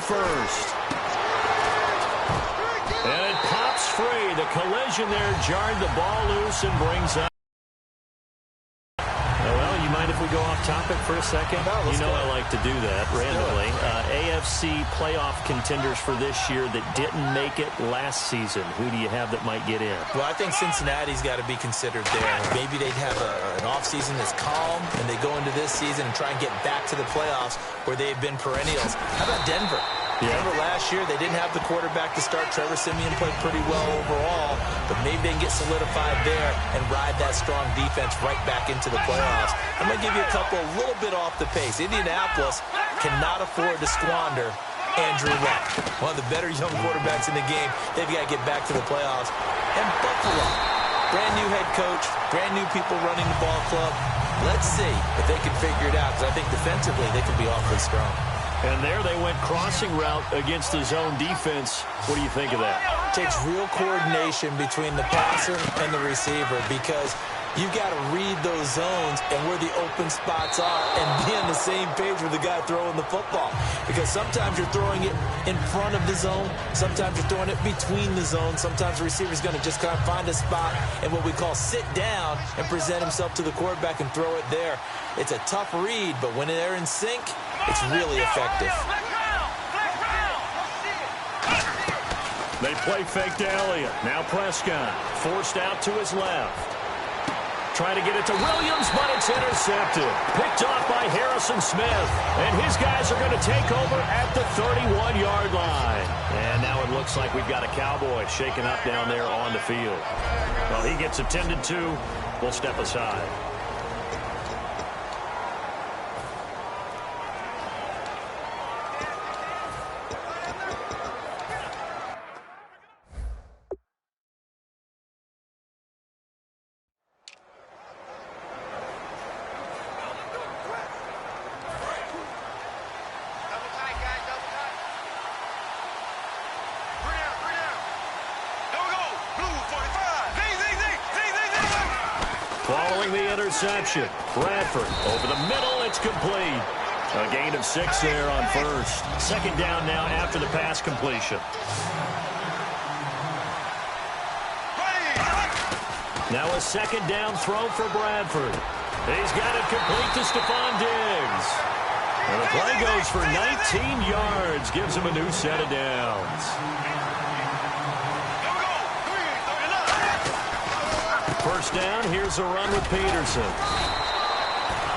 first. And it pops free. The collision there jarred the ball loose and brings up. Well, you mind if we go off topic for a second? No, you know I like to do that randomly. AFC playoff contenders for this year that didn't make it last season. Who do you have that might get in? Well, I think Cincinnati's got to be considered there. Maybe they'd have an offseason that's calm, and they go into this season and try and get back to the playoffs where they've been perennials. How about Denver? Yeah. Denver last year, they didn't have the quarterback to start. Trevor Siemian played pretty well overall, but maybe they can get solidified there and ride that strong defense right back into the playoffs. I'm going to give you a couple a little bit off the pace. Indianapolis cannot afford to squander Andrew Luck, one of the better young quarterbacks in the game. They've got to get back to the playoffs. And Buffalo, brand new head coach, brand new people running the ball club. Let's see if they can figure it out, because I think defensively they can be awfully strong. And there they went crossing route against the zone defense. What do you think of that? It takes real coordination between the passer and the receiver, because you've got to read those zones and where the open spots are and be on the same page with the guy throwing the football. Because sometimes you're throwing it in front of the zone. Sometimes you're throwing it between the zones. Sometimes the receiver's going to just kind of find a spot and what we call sit down and present himself to the quarterback and throw it there. It's a tough read, but when they're in sync, it's really effective. They play fake to Elliott. Now Prescott forced out to his left. Trying to get it to Williams, but it's intercepted. Picked off by Harrison Smith. And his guys are going to take over at the 31-yard line. And now it looks like we've got a Cowboy shaken up down there on the field. Well, he gets attended to. We'll step aside. Following the interception, Bradford over the middle, it's complete. A gain of 6 there on first. Second down now after the pass completion. Now a second down throw for Bradford. He's got it complete to Stephon Diggs. And the play goes for 19 yards, gives him a new set of downs. First down, here's a run with Peterson.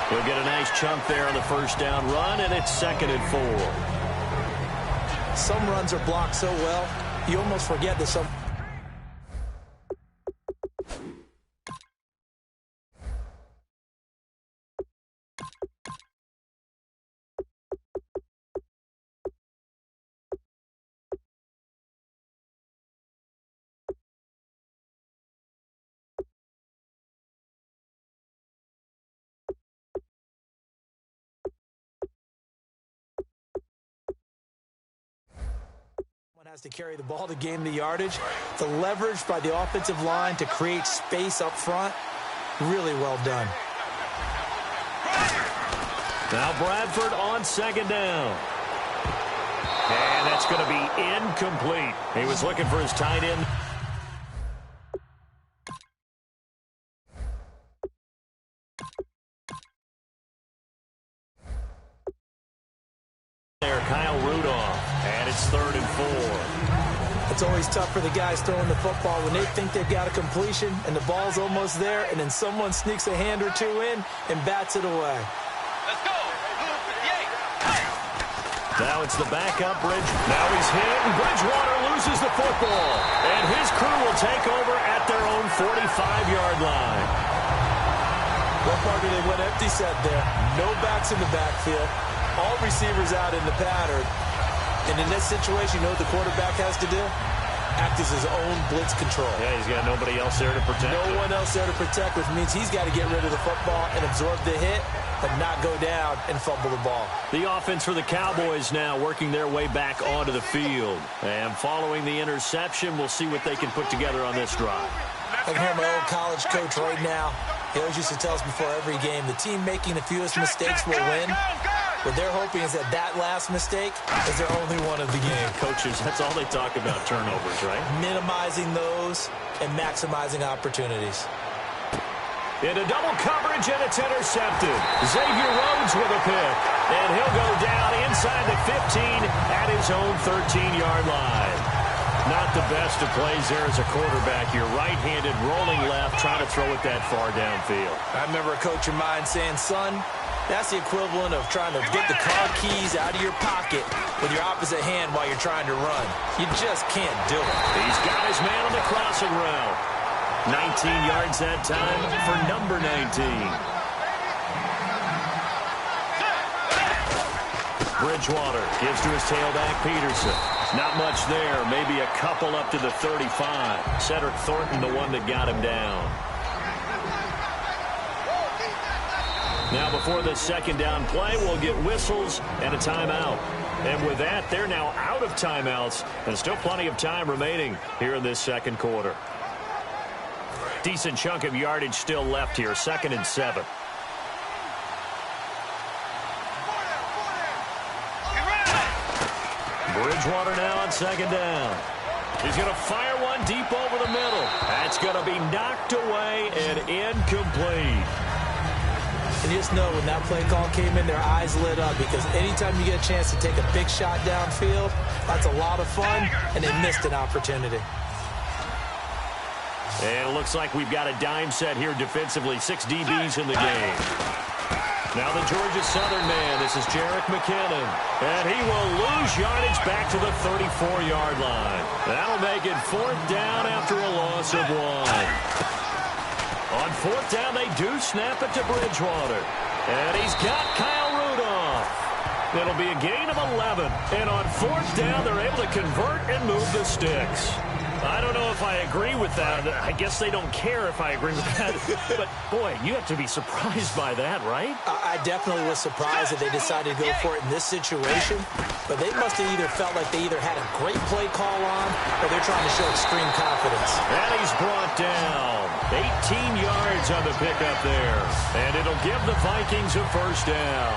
He'll get a nice chunk there on the first down run, and it's 2nd and 4. Some runs are blocked so well, you almost forget that some... has to carry the ball to gain the yardage. The leverage by the offensive line to create space up front, really well done. Now Bradford on second down. And that's going to be incomplete. He was looking for his tight end. Kyle Rudolph, and it's 3rd and 4. It's always tough for the guys throwing the football when they think they've got a completion and the ball's almost there, and then someone sneaks a hand or two in and bats it away. Let's go. Now it's the backup Bridge. Now he's hit, and Bridgewater loses the football. And his crew will take over at their own 45-yard line. What part do they went empty set there? No backs in the backfield. All receivers out in the pattern. And in this situation, you know what the quarterback has to do? Act as his own blitz control. Yeah, he's got nobody else there to protect him. No one else there to protect, which means he's got to get rid of the football and absorb the hit, but not go down and fumble the ball. The offense for the Cowboys now working their way back onto the field. And following the interception, we'll see what they can put together on this drive. I can hear my old college coach right now. He always used to tell us before every game, the team making the fewest mistakes will win. What they're hoping is that that last mistake is their only one of the game. Coaches, that's all they talk about, turnovers, right? Minimizing those and maximizing opportunities. Into double coverage, and it's intercepted. Xavier Rhodes with a pick. And he'll go down inside the 15 at his own 13-yard line. Not the best of plays there as a quarterback. You're right-handed, rolling left, trying to throw it that far downfield. I remember a coach of mine saying, son, that's the equivalent of trying to get the car keys out of your pocket with your opposite hand while you're trying to run. You just can't do it. He's got his man on the crossing route. 19 yards that time for number 19. Bridgewater gives to his tailback, Peterson. Not much there. Maybe a couple up to the 35. Cedric Thornton, the one that got him down. Now, before the second down play, we'll get whistles and a timeout. And with that, they're now out of timeouts, and still plenty of time remaining here in this second quarter. Decent chunk of yardage still left here, 2nd and 7. Bridgewater now on 2nd down. He's going to fire one deep over the middle. That's going to be knocked away and incomplete. And you just know when that play call came in, their eyes lit up, because anytime you get a chance to take a big shot downfield, that's a lot of fun, and they missed an opportunity. And it looks like we've got a dime set here defensively. 6 DBs in the game. Now the Georgia Southern man. This is Jerick McKinnon. And he will lose yardage back to the 34-yard line. That'll make it 4th down after a loss of 1. On 4th down, they do snap it to Bridgewater. And he's got Kyle Rudolph. It'll be a gain of 11. And on 4th down, they're able to convert and move the sticks. I don't know if I agree with that. I guess they don't care if I agree with that. But, boy, you have to be surprised by that, right? I definitely was surprised that they decided to go for it in this situation. But they must have either felt like they either had a great play call on, or they're trying to show extreme confidence. And he's brought down. 18 yards on the pickup there. And it'll give the Vikings a 1st down.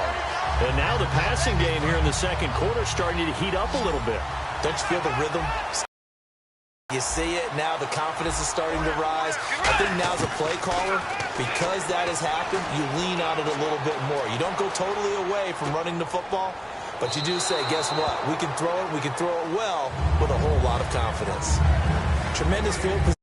And now the passing game here in the second quarter starting to heat up a little bit. Don't you feel the rhythm? You see it, now the confidence is starting to rise. I think now as a play caller, because that has happened, you lean on it a little bit more. You don't go totally away from running the football, but you do say, guess what? We can throw it well with a whole lot of confidence. Tremendous field position.